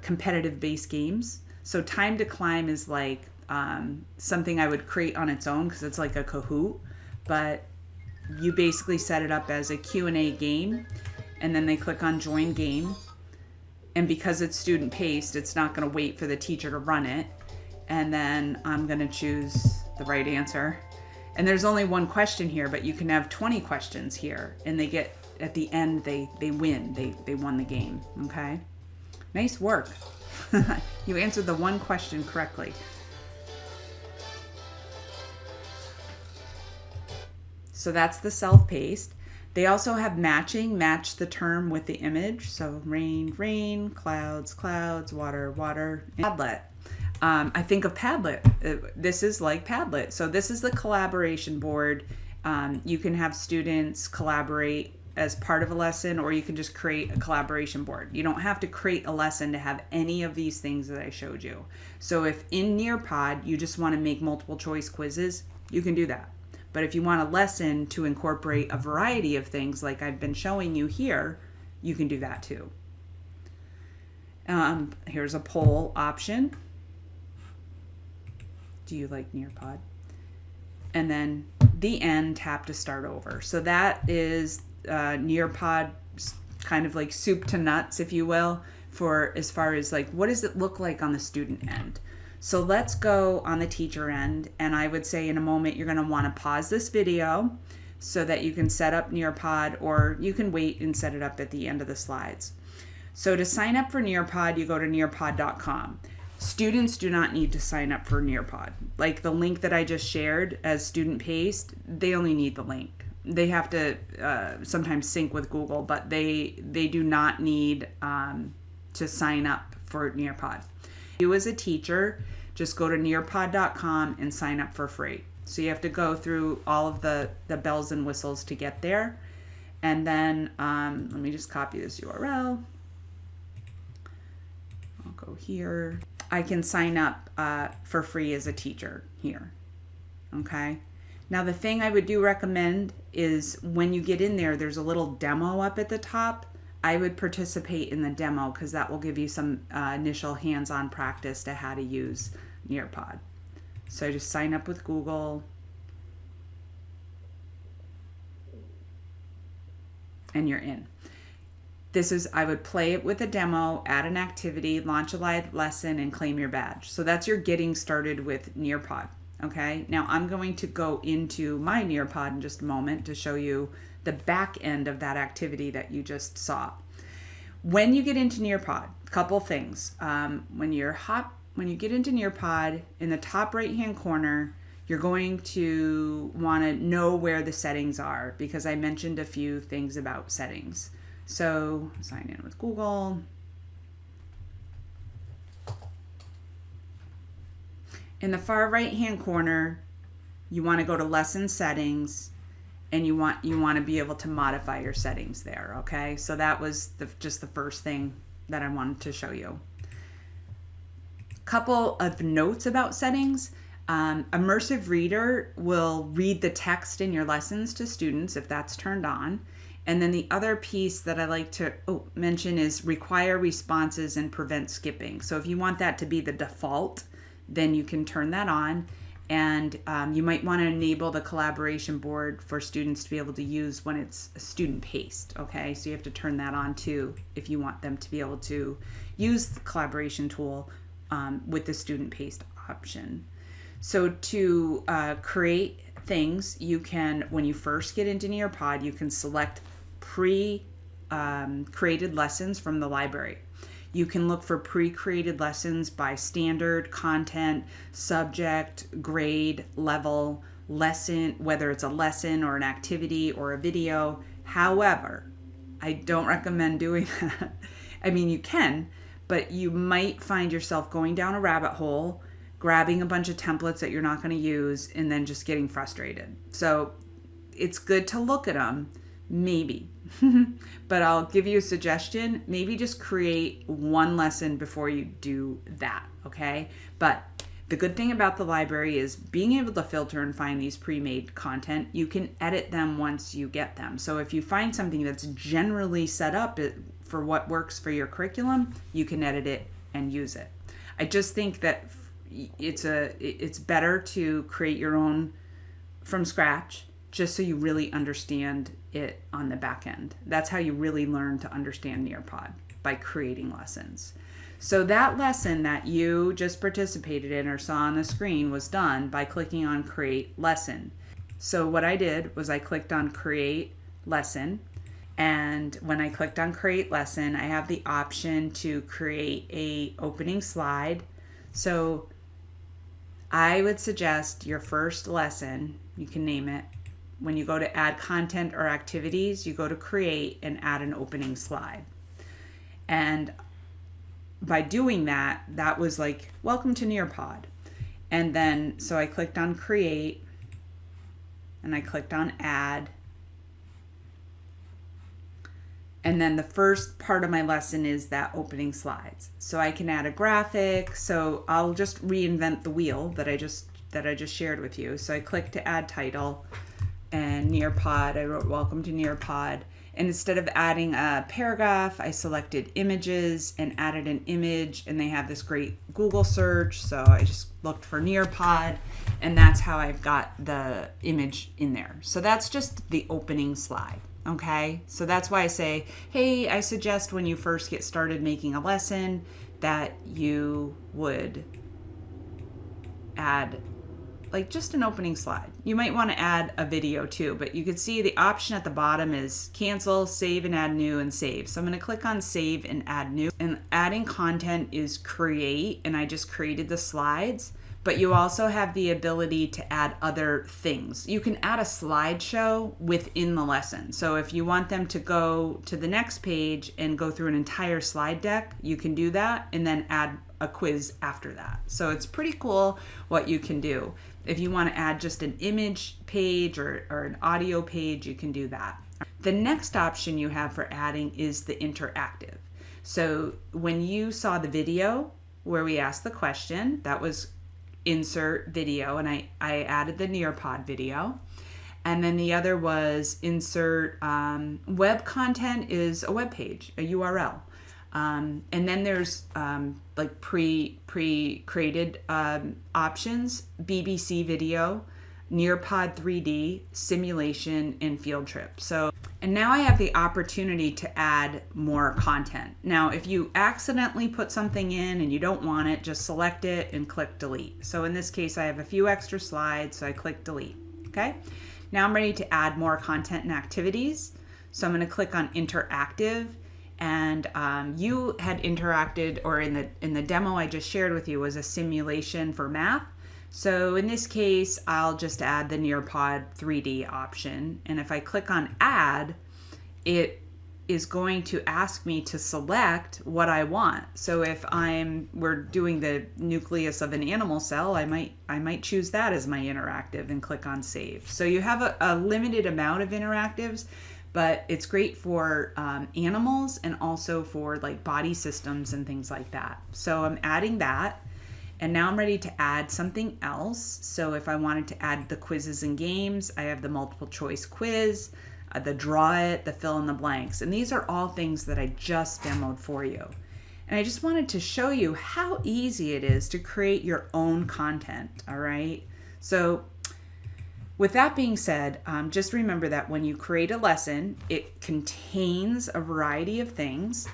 competitive-based games. So Time to Climb is like something I would create on its own because it's like a Kahoot, but you basically set it up as a Q&A game, and then they click on Join Game. And because it's student-paced, it's not going to wait for the teacher to run it. And then I'm going to choose the right answer. And there's only one question here, but you can have 20 questions here, and they get at the end, they win. They won the game, okay? Nice work. You answered the one question correctly. So that's the self-paced. They also have matching, match the term with the image. So rain, rain, clouds, clouds, water, water. Padlet. I think of Padlet. This is like Padlet. So this is the collaboration board. You can have students collaborate as part of a lesson, or you can just create a collaboration board. You don't have to create a lesson to have any of these things that I showed you. So if in Nearpod you just want to make multiple choice quizzes, you can do that. But if you want a lesson to incorporate a variety of things like I've been showing you here, you can do that too. Here's a poll option. Do you like Nearpod? And then the end, tap to start over. So that is Nearpod, kind of like soup to nuts, if you will, for as far as like, what does it look like on the student end? So let's go on the teacher end, and I would say in a moment you're going to want to pause this video so that you can set up Nearpod, or you can wait and set it up at the end of the slides. So to sign up for Nearpod, you go to nearpod.com. Students do not need to sign up for Nearpod. Like the link that I just shared as student paced, they only need the link. They have to sometimes sync with Google, but they do not need to sign up for Nearpod. You as a teacher, just go to nearpod.com and sign up for free. So you have to go through all of the bells and whistles to get there. And then let me just copy this URL. I'll go here. I can sign up for free as a teacher here. Okay. Now the thing I would recommend is when you get in there, there's a little demo up at the top. I would participate in the demo because that will give you some initial hands-on practice to how to use Nearpod. So just sign up with Google. And you're in. I would play it with a demo, add an activity, launch a live lesson, and claim your badge. So that's your getting started with Nearpod. Okay, now I'm going to go into my Nearpod in just a moment to show you the back end of that activity that you just saw. When you get into Nearpod, a couple things. When you get into Nearpod, in the top right hand corner, you're going to want to know where the settings are, because I mentioned a few things about settings. So sign in with Google. In the far right hand corner, you want to go to lesson settings, and you want to be able to modify your settings there. Okay, so that was just the first thing that I wanted to show you. Couple of notes about settings. Immersive Reader will read the text in your lessons to students if that's turned on. And then the other piece that I like to mention is require responses and prevent skipping. So if you want that to be the default, then you can turn that on. And you might want to enable the collaboration board for students to be able to use when it's student paced. Okay, so you have to turn that on too if you want them to be able to use the collaboration tool with the student paced option. So to create things, you can, when you first get into Nearpod, you can select pre-created lessons from the library. You can look for pre-created lessons by standard, content, subject, grade, level, lesson, whether it's a lesson or an activity or a video. However, I don't recommend doing that. I mean, you can, but you might find yourself going down a rabbit hole, grabbing a bunch of templates that you're not going to use, and then just getting frustrated. So it's good to look at them, maybe. But I'll give you a suggestion. Maybe just create one lesson before you do that, okay? But the good thing about the library is being able to filter and find these pre-made content. You can edit them once you get them. So if you find something that's generally set up for what works for your curriculum, you can edit it and use it. I just think that it's better to create your own from scratch, just so you really understand it on the back end. That's how you really learn to understand Nearpod, by creating lessons. So that lesson that you just participated in or saw on the screen was done by clicking on Create Lesson. So what I did was I clicked on Create Lesson, and when I clicked on Create Lesson, I have the option to create a opening slide. So I would suggest your first lesson, you can name it, when you go to add content or activities, you go to create and add an opening slide. And by doing that, that was like, welcome to Nearpod. And then, so I clicked on create and I clicked on add. And then the first part of my lesson is that opening slides. So I can add a graphic. So I'll just reinvent the wheel that I just shared with you. So I click to add title and Nearpod. I wrote welcome to Nearpod. And instead of adding a paragraph, I selected images and added an image, and they have this great Google search. So I just looked for Nearpod, and that's how I've got the image in there. So that's just the opening slide. Okay, so that's why I say, hey, I suggest when you first get started making a lesson that you would add like just an opening slide. You might want to add a video too, but you can see the option at the bottom is cancel, save and add new, and save. So I'm going to click on save and add new. And adding content is create, and I just created the slides. But you also have the ability to add other things. You can add a slideshow within the lesson. So if you want them to go to the next page and go through an entire slide deck, you can do that and then add a quiz after that. So it's pretty cool what you can do. If you want to add just an image page or an audio page, you can do that. The next option you have for adding is the interactive. So when you saw the video where we asked the question, that was insert video, and I added the Nearpod video. And then the other was insert web content is a web page, a URL. And then there's like pre-created options, BBC video, Nearpod 3D, simulation, and field trip. So, and now I have the opportunity to add more content. Now, if you accidentally put something in and you don't want it, just select it and click delete. So in this case, I have a few extra slides, so I click delete, okay? Now I'm ready to add more content and activities. So I'm gonna click on interactive, and you had interacted, or in the demo I just shared with you was a simulation for math. So in this case, I'll just add the Nearpod 3D option. And if I click on add, it is going to ask me to select what I want. So if we're doing the nucleus of an animal cell, I might choose that as my interactive and click on save. So you have a limited amount of interactives, but it's great for animals and also for like body systems and things like that. So I'm adding that. And now I'm ready to add something else. So if I wanted to add the quizzes and games, I have the multiple choice quiz, the draw it, the fill in the blanks. And these are all things that I just demoed for you. And I just wanted to show you how easy it is to create your own content, all right? So with that being said, just remember that when you create a lesson, it contains a variety of things.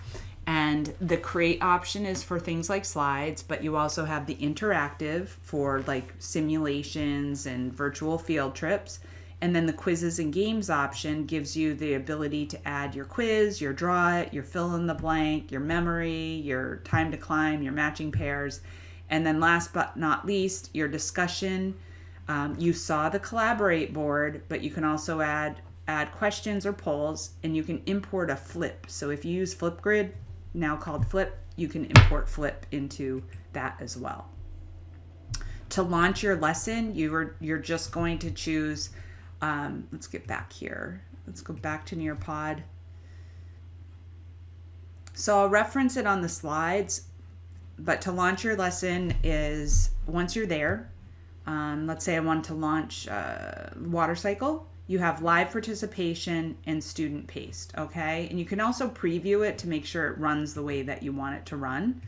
And the create option is for things like slides, but you also have the interactive for like simulations and virtual field trips. And then the quizzes and games option gives you the ability to add your quiz, your draw it, your fill in the blank, your memory, your time to climb, your matching pairs. And then last but not least, your discussion. You saw the collaborate board, but you can also add questions or polls, and you can import a flip. So if you use Flipgrid, now called Flip, you can import Flip into that as well. To launch your lesson, you're just going to choose, let's get back here. Let's go back to Nearpod. So I'll reference it on the slides, but to launch your lesson is once you're there, let's say I want to launch water cycle. You have live participation and student paced, okay? And you can also preview it to make sure it runs the way that you want it to run.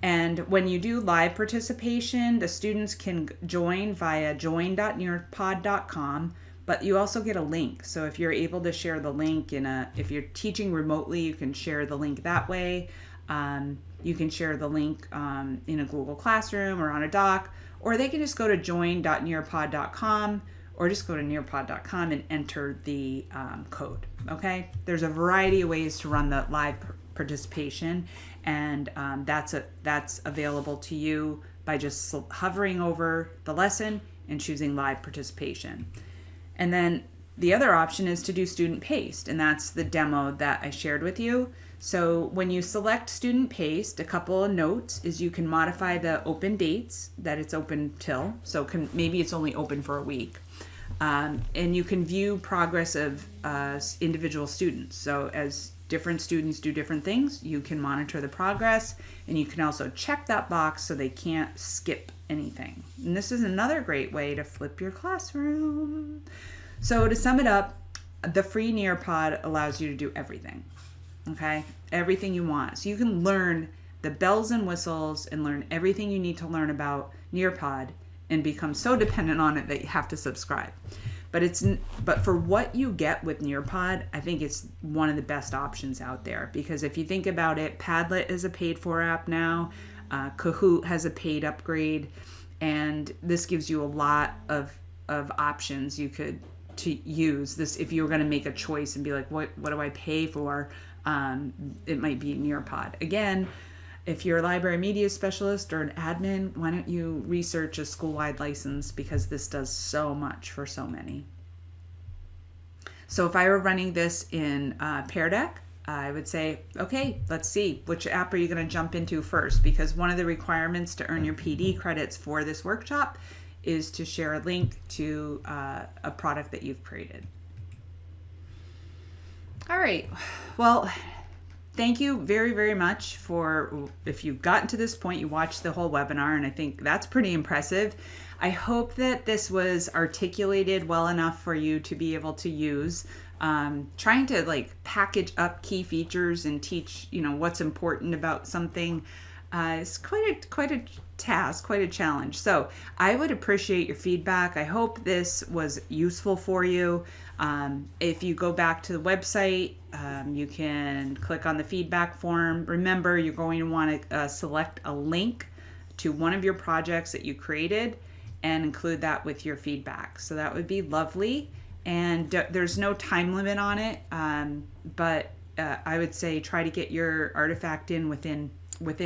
And when you do live participation, the students can join via join.nearpod.com, but you also get a link. So if you're able to share the link if you're teaching remotely, you can share the link that way. You can share the link in a Google Classroom or on a doc, or they can just go to join.nearpod.com or just go to nearpod.com and enter the code, okay? There's a variety of ways to run the live participation, and that's available to you by just hovering over the lesson and choosing live participation. And then The other option is to do student paced, and that's the demo that I shared with you. So when you select student paced, a couple of notes is you can modify the open dates that it's open till. So maybe it's only open for a week. And you can view progress of individual students. So as different students do different things, you can monitor the progress, and you can also check that box so they can't skip anything. And this is another great way to flip your classroom. So to sum it up, the free Nearpod allows you to do everything, okay? Everything you want. So you can learn the bells and whistles and learn everything you need to learn about Nearpod and become so dependent on it that you have to subscribe. But for what you get with Nearpod, I think it's one of the best options out there, because if you think about it, Padlet is a paid for app now, Kahoot has a paid upgrade, and this gives you a lot of options you could to use this. If you were going to make a choice and be like, what do I pay for? It might be Nearpod. Again, if you're a library media specialist or an admin, why don't you research a school-wide license, because this does so much for so many. So if I were running this in Pear Deck, I would say, okay, let's see, which app are you going to jump into first? Because one of the requirements to earn your PD credits for this workshop is to share a link to a product that you've created. All right, well, thank you very, very much for, if you've gotten to this point, you watched the whole webinar, and I think that's pretty impressive. I hope that this was articulated well enough for you to be able to use. Trying to like package up key features and teach, what's important about something is quite a task, quite a challenge. So I would appreciate your feedback. I hope this was useful for you. If you go back to the website, you can click on the feedback form. Remember, you're going to want to select a link to one of your projects that you created and include that with your feedback. So that would be lovely. And there's no time limit on it, but I would say try to get your artifact in within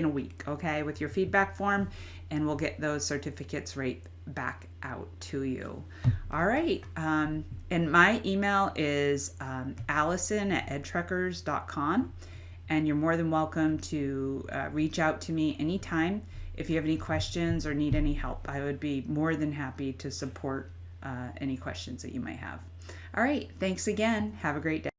a week, okay, with your feedback form, and we'll get those certificates right back out to you. All right, and my email is allison@edtrekkers.com, and you're more than welcome to reach out to me anytime if you have any questions or need any help. I would be more than happy to support any questions that you might have. All right, thanks again. Have a great day.